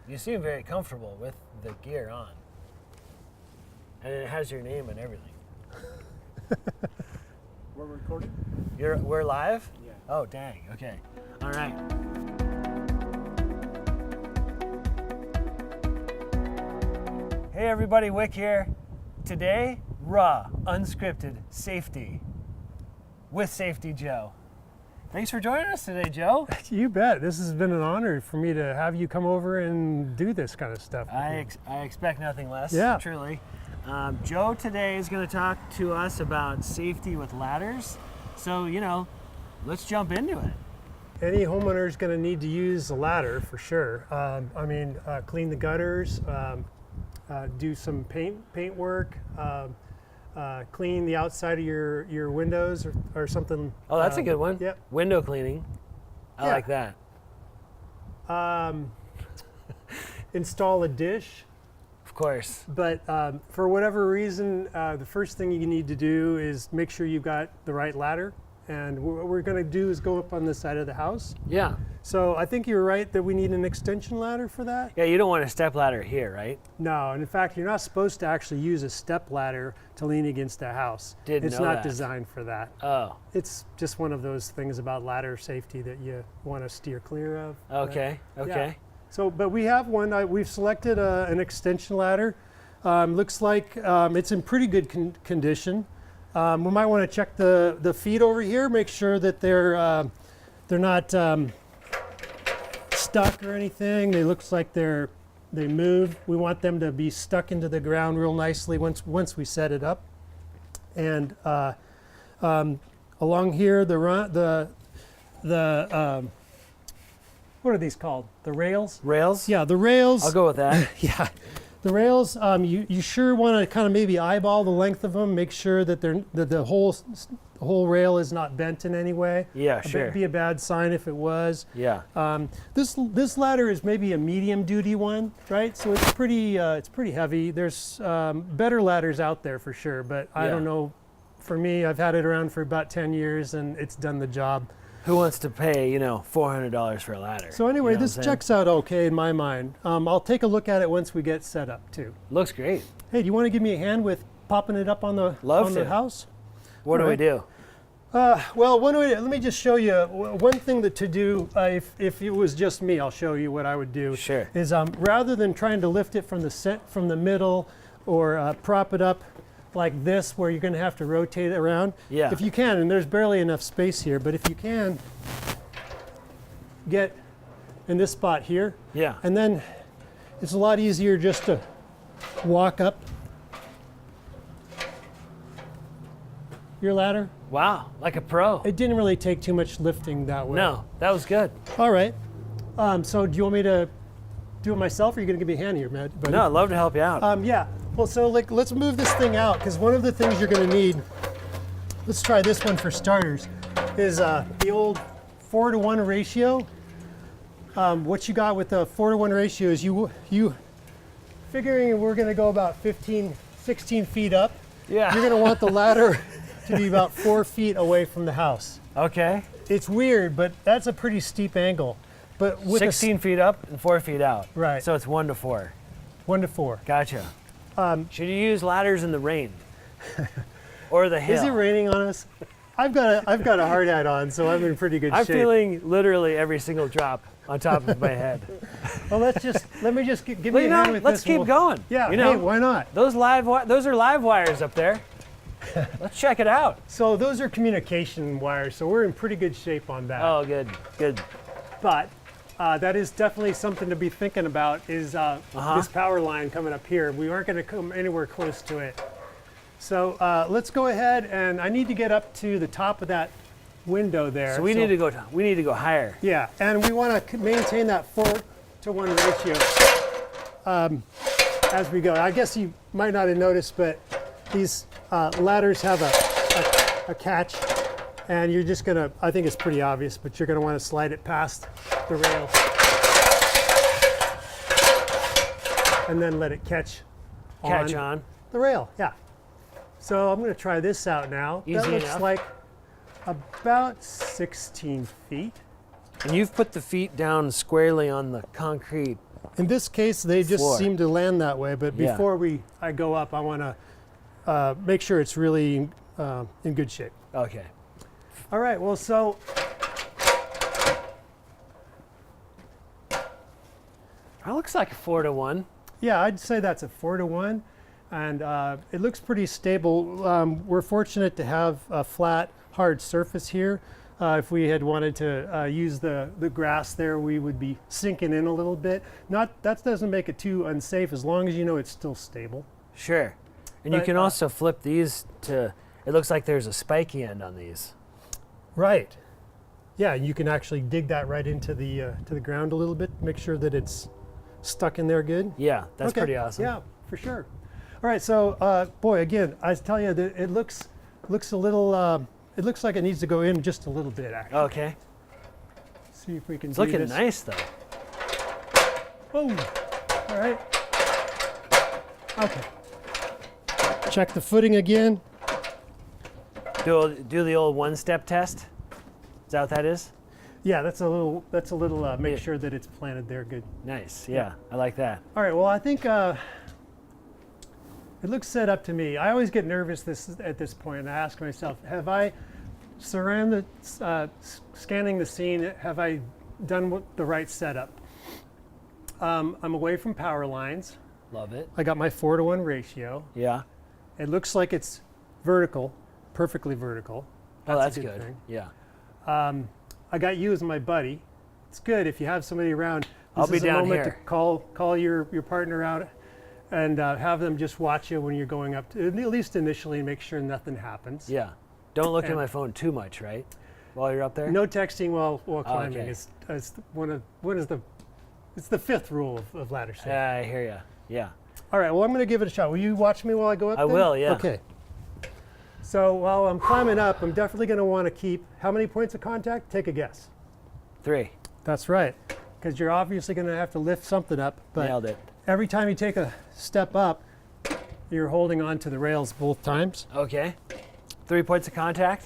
You seem very comfortable with the gear on. And it has your name and everything. We're recording? We're live? Yeah. Oh, dang. Okay. All right. Hey everybody, Wick here. Today, raw, unscripted safety with Safety Joe. Thanks for joining us today, Joe. You bet. This has been an honor for me to have you come over and do this kind of stuff. I expect nothing less, Yeah. truly. Joe today is going to talk to us about safety with ladders. So, let's jump into it. Any homeowner is going to need to use a ladder for sure. Clean the gutters, do some paint work, clean the outside of your windows or something. Oh, that's a good one. Yep. Window cleaning. I like that. Install a dish. Of course. But for whatever reason, the first thing you need to do is make sure you've got the right ladder. And what we're going to do is go up on the side of the house. Yeah. So I think you're right that we need an extension ladder for that. Yeah, you don't want a step ladder here, right? No, and in fact, you're not supposed to actually use a step ladder to lean against a house. Didn't it's know not that. designed for that. Oh. It's just one of those things about ladder safety that you want to steer clear of. Okay. But, Okay. yeah. So, but we have one. We've selected an extension ladder. Looks like it's in pretty good condition. We might want to check the feet over here, make sure that they're not stuck or anything. They looks like they move. We want them to be stuck into the ground real nicely once we set it up. And along here, what are these called? The rails? Rails? Yeah, the rails. I'll go with that. Yeah. The rails, you sure want to kind of maybe eyeball the length of them, make sure that the whole rail is not bent in any way. Yeah, sure. It'd be a bad sign if it was. Yeah. This ladder is maybe a medium duty one, right? So it's pretty heavy. There's better ladders out there for sure, but I Yeah. don't know. For me, I've had it around for about 10 years and it's done the job. Who wants to pay, $400 for a ladder? So anyway, You know this what I'm saying? checks out okay in my mind. I'll take a look at it once we get set up too. Looks great. Hey, do you want to give me a hand with popping it up on the house? What do we do? Well, let me just show you one thing to do. If it was just me, I'll show you what I would do. Sure. Is rather than trying to lift it from the middle or prop it up like this, where you're going to have to rotate it around. Yeah. If you can, and there's barely enough space here, but if you can get in this spot here. Yeah. And then it's a lot easier just to walk up your ladder. Wow, like a pro. It didn't really take too much lifting that way. No, that was good. All right. So do you want me to do it myself, or are you going to give me a hand here, Matt? Buddy? No, I'd love to help you out. Yeah. Well, so let's move this thing out, because one of the things you're going to need, let's try this one for starters, is the old 4-to-1 ratio. What you got with the 4-to-1 ratio is you figuring we're going to go about 16 feet up. Yeah. You're going to want the ladder to be about 4 feet away from the house. Okay. It's weird, but that's a pretty steep angle. But with 16 feet up and 4 feet out. Right. So it's 1 to 4. 1 to 4. Gotcha. Should you use ladders in the rain? Or the hill? Is it raining on us? I've got a hard hat on, so I'm in pretty good I'm shape. feeling literally every single drop on top of my head. Well, let me just give me a hand with let's this. keep going. Yeah, You know, hey, why not? those are live wires up there. Let's check it out. So those are communication wires, so we're in pretty good shape on that. Oh, good, good. But that is definitely something to be thinking about, is this power line coming up here. We aren't going to come anywhere close to it. So let's go ahead, and I need to get up to the top of that window there. So we need to go higher. Yeah, and we want to maintain that 4-to-1 ratio as we go. I guess you might not have noticed, but these ladders have a catch, and you're just gonna, I think it's pretty obvious, but you're gonna want to slide it past the rail and then let it catch on the rail. Yeah. So I'm going to try this out now. Easy that looks enough. like about 16 feet. And you've put the feet down squarely on the concrete In this case, they just Floor. seem to land that way. But Yeah. before I go up, I want to make sure it's really in good shape. Okay. All right. Well, so That looks like a 4-to-1. yeah, I'd say that's a 4-to-1, and it looks pretty stable. We're fortunate to have a flat, hard surface here. If we had wanted to use the grass there, we would be sinking in a little bit. That doesn't make it too unsafe as long as you know it's still stable. Sure. And you But, can also flip these to, it looks like there's a spiky end on these. Right. Yeah, you can actually dig that right into the ground a little bit. Make sure that it's stuck in there good. Yeah, that's Okay. pretty awesome. Yeah, for sure. All right, so boy, again, I tell you that it looks a little. It looks like it needs to go in just a little bit, actually. Okay. See if we can. It's do looking this. nice though. Oh, all right. Okay. Check the footing again. Do the old one-step test. Is that what that is? Yeah, that's a little. Make Yeah. sure that it's planted there good. Nice. Yeah, I like that. All right. Well, I think it looks set up to me. I always get nervous at this point, and I ask myself, have I surrounded, scanning the scene? Have I done the right setup? I'm away from power lines. Love it. I got my 4-to-1 ratio. Yeah. It looks like it's vertical, perfectly vertical. Oh, that's a good. thing. Yeah. I got you as my buddy. It's good if you have somebody around. I'll This be is a down moment here. to call your partner out and have them just watch you when you're going up, at least initially, and make sure nothing happens. Yeah. Don't look at And- my phone too much, right? While you're up there? No texting while climbing. okay. It's the fifth rule of ladder safety. Yeah, I hear ya. Yeah. All right, well, I'm going to give it a shot. Will you watch me while I go up I then? will, yeah. Okay. So while I'm climbing up, I'm definitely going to want to keep how many points of contact? Take a guess. 3. That's right, because you're obviously going to have to lift something up. But Nailed it. every time you take a step up, you're holding on to the rails both times. Okay. 3 points of contact.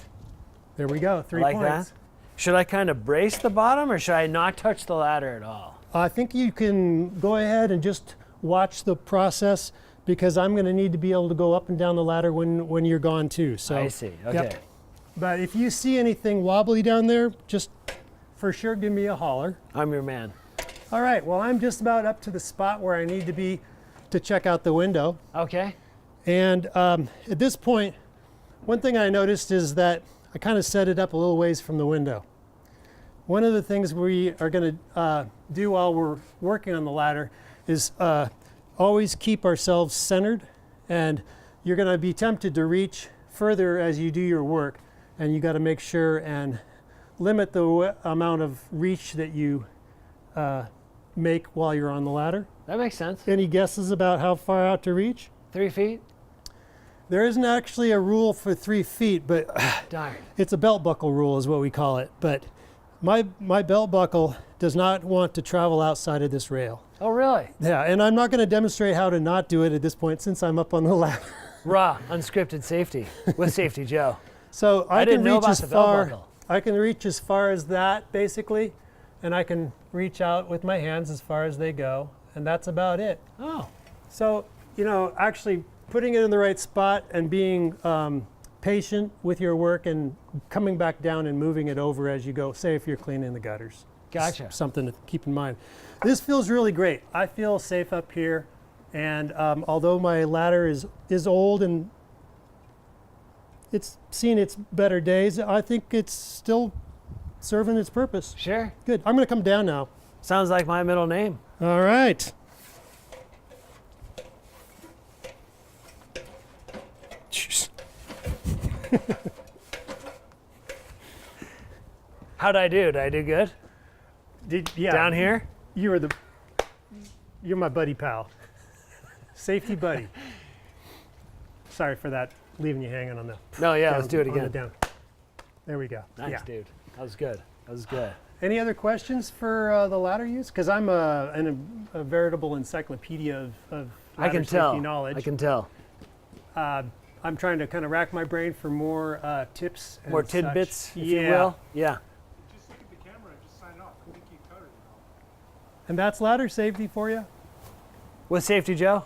There we go, 3 Like points. that. Should I kind of brace the bottom or should I not touch the ladder at all? I think you can go ahead and just watch the process because I'm going to need to be able to go up and down the ladder when you're gone too. So, I see. Okay. Yep. But if you see anything wobbly down there, just for sure give me a holler. I'm your man. All right, well, I'm just about up to the spot where I need to be to check out the window. Okay. And at this point, one thing I noticed is that I kind of set it up a little ways from the window. One of the things we are going to do while we're working on the ladder is always keep ourselves centered, and you're going to be tempted to reach further as you do your work, and you got to make sure and limit the amount of reach that you make while you're on the ladder. That makes sense. Any guesses about how far out to reach? 3 feet? There isn't actually a rule for 3 feet, but Darn. it's a belt buckle rule is what we call it. But my belt buckle does not want to travel outside of this rail. Oh, really? Yeah, and I'm not going to demonstrate how to not do it at this point since I'm up on the ladder. Raw, unscripted safety with Safety Joe. So I didn't can know reach about as the belt far. buckle. I can reach as far as that basically, and I can reach out with my hands as far as they go, and that's about it. Oh, So actually putting it in the right spot and being patient with your work and coming back down and moving it over as you go. Say if you're cleaning the gutters. gotcha. Something to keep in mind. This feels really great. I feel safe up here, and although my ladder is old and it's seen its better days, I think it's still serving its purpose. Sure. Good. I'm going to come down now. Sounds like my middle name. All right. How'd I do? Did I do good? Yeah. Down here? You're my buddy pal. Safety buddy. Sorry for that, leaving you hanging on the. No, yeah, down, let's do it on the again. down. There we go. Nice, Yeah. dude. That was good. That was good. Any other questions for the ladder use? Because I'm a veritable encyclopedia of I can ladder safety tell. knowledge. I can tell. I'm trying to kind of rack my brain for more tips. And More such. tidbits, if yeah. you will. Yeah. Just look at the camera and just sign off. I think you covered it all. And that's ladder safety for you. With Safety Joe?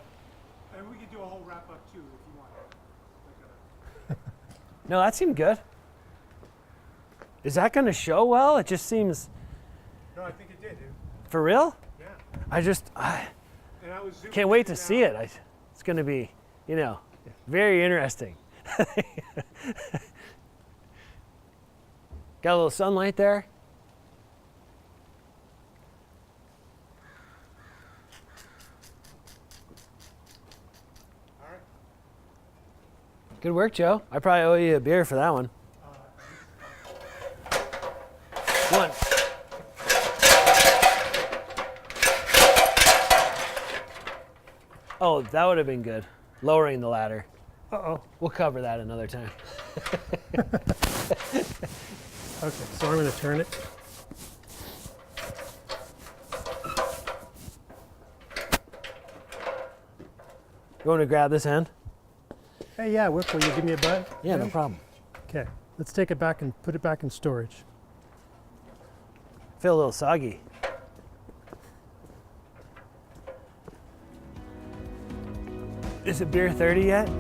And we could do a whole wrap up too if you want. No, that seemed good. Is that going to show well? It just seems. No, I think it did, dude. For real? Yeah. And I can't wait to see it. It's going to be, very interesting. Got a little sunlight there. All right. Good work, Joe. I probably owe you a beer for that one. One. Oh, that would have been good. Lowering the ladder. Uh-oh. We'll cover that another time. Okay, so I'm going to turn it. You want to grab this end? Hey, yeah, Whip, will you give me a bud? Yeah, no problem. Okay, let's take it back and put it back in storage. Feel a little soggy. Is it beer 30 yet?